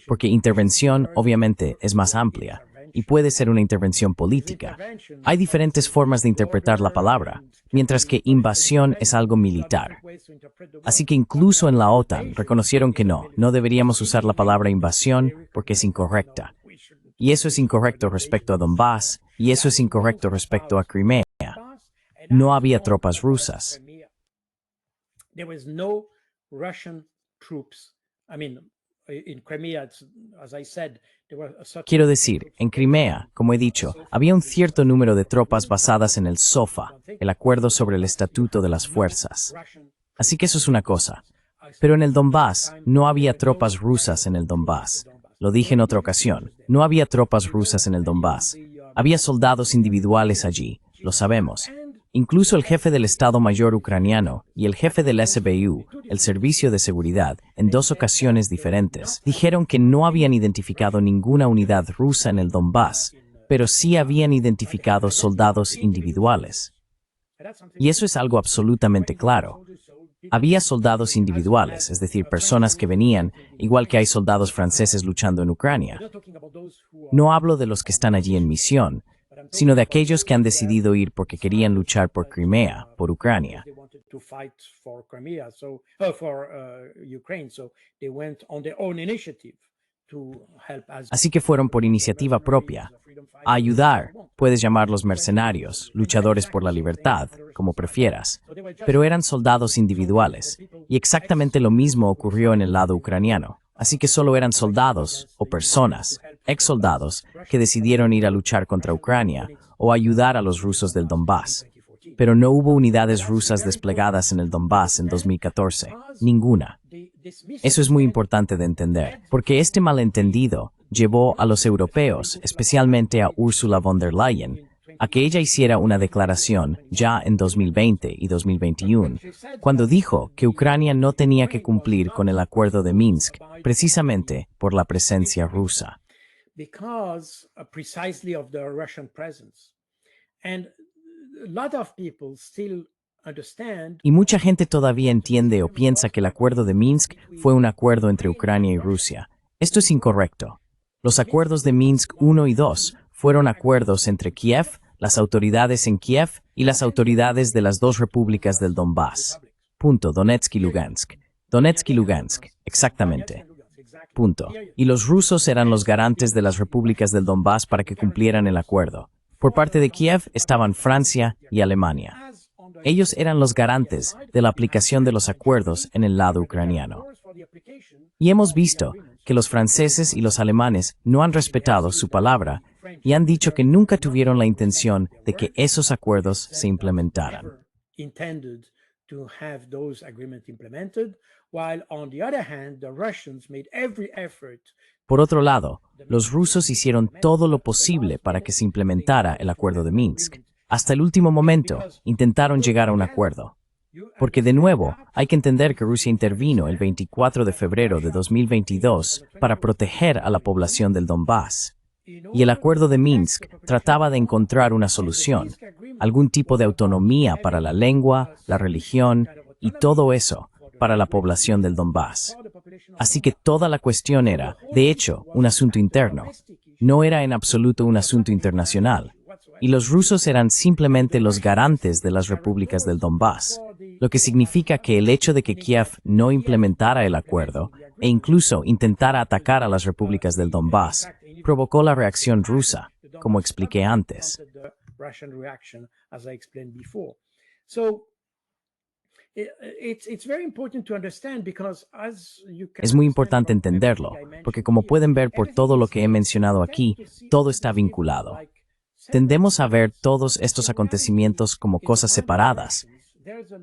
porque intervención obviamente es más amplia y puede ser una intervención política. Hay diferentes formas de interpretar la palabra, mientras que invasión es algo militar. Así que incluso en la OTAN reconocieron que no deberíamos usar la palabra invasión porque es incorrecta. Y eso es incorrecto respecto a Donbass, y eso es incorrecto respecto a Crimea. No había tropas rusas. in Crimea, as I said, there were a certain Quiero decir, en Crimea, como he dicho, había un cierto número de tropas basadas en el SOFA, el acuerdo sobre el estatuto de las fuerzas. Así que eso es una cosa. Pero en el Donbass no había tropas rusas en el Donbass. Lo dije en otra ocasión, no había tropas rusas en el Donbass. Había soldados individuales allí, lo sabemos. Incluso el jefe del Estado Mayor ucraniano y el jefe del SBU, el Servicio de Seguridad, en 2 ocasiones diferentes, dijeron que no habían identificado ninguna unidad rusa en el Donbass, pero sí habían identificado soldados individuales. Y eso es algo absolutamente claro. Había soldados individuales, es decir, personas que venían, igual que hay soldados franceses luchando en Ucrania. No hablo de los que están allí en misión, sino de aquellos que han decidido ir porque querían luchar por Crimea, por Ucrania. Así que fueron por iniciativa propia, a ayudar, puedes llamarlos mercenarios, luchadores por la libertad, como prefieras, pero eran soldados individuales, y exactamente lo mismo ocurrió en el lado ucraniano. Así que solo eran soldados o personas, ex-soldados, que decidieron ir a luchar contra Ucrania o ayudar a los rusos del Donbass. Pero no hubo unidades rusas desplegadas en el Donbass en 2014, ninguna. Eso es muy importante de entender, porque este malentendido llevó a los europeos, especialmente a Ursula von der Leyen, a que ella hiciera una declaración ya en 2020 y 2021, cuando dijo que Ucrania no tenía que cumplir con el acuerdo de Minsk, precisamente por la presencia rusa. Y mucha gente todavía entiende o piensa que el acuerdo de Minsk fue un acuerdo entre Ucrania y Rusia. Esto es incorrecto. Los acuerdos de Minsk 1 y 2 fueron acuerdos entre Kiev, las autoridades en Kiev y las autoridades de las 2 repúblicas del Donbass. Punto. Donetsk y Lugansk. Donetsk y Lugansk, exactamente. Punto. Y los rusos eran los garantes de las repúblicas del Donbass para que cumplieran el acuerdo. Por parte de Kiev estaban Francia y Alemania. Ellos eran los garantes de la aplicación de los acuerdos en el lado ucraniano. Y hemos visto que los franceses y los alemanes no han respetado su palabra y han dicho que nunca tuvieron la intención de que esos acuerdos se implementaran. Por otro lado, los rusos hicieron todo lo posible para que se implementara el acuerdo de Minsk. Hasta el último momento, intentaron llegar a un acuerdo. Porque de nuevo, hay que entender que Rusia intervino el 24 de febrero de 2022 para proteger a la población del Donbass. Y el acuerdo de Minsk trataba de encontrar una solución, algún tipo de autonomía para la lengua, la religión y todo eso para la población del Donbass. Así que toda la cuestión era, de hecho, un asunto interno. No era en absoluto un asunto internacional. Y los rusos eran simplemente los garantes de las repúblicas del Donbass, lo que significa que el hecho de que Kiev no implementara el acuerdo e incluso intentara atacar a las repúblicas del Donbass provocó la reacción rusa, como expliqué antes. Es muy importante entenderlo, porque como pueden ver por todo lo que he mencionado aquí, todo está vinculado. Tendemos a ver todos estos acontecimientos como cosas separadas,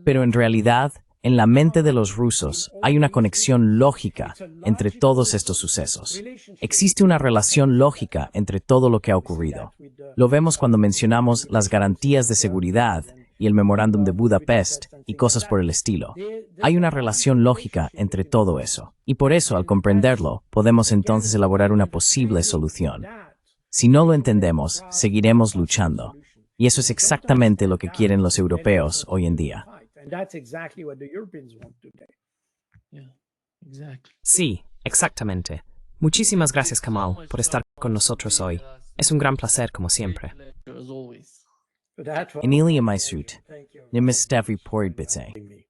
pero en realidad, en la mente de los rusos hay una conexión lógica entre todos estos sucesos. Existe una relación lógica entre todo lo que ha ocurrido. Lo vemos cuando mencionamos las garantías de seguridad y el memorándum de Budapest y cosas por el estilo. Hay una relación lógica entre todo eso. Y por eso, al comprenderlo, podemos entonces elaborar una posible solución. Si no lo entendemos, seguiremos luchando. Y eso es exactamente lo que quieren los europeos hoy en día. Sí, exactamente. Muchísimas gracias, Kamal, por estar con nosotros hoy. Es un gran placer, como siempre. En Ilya Maisut, Nimis Stavri Porid Bitse.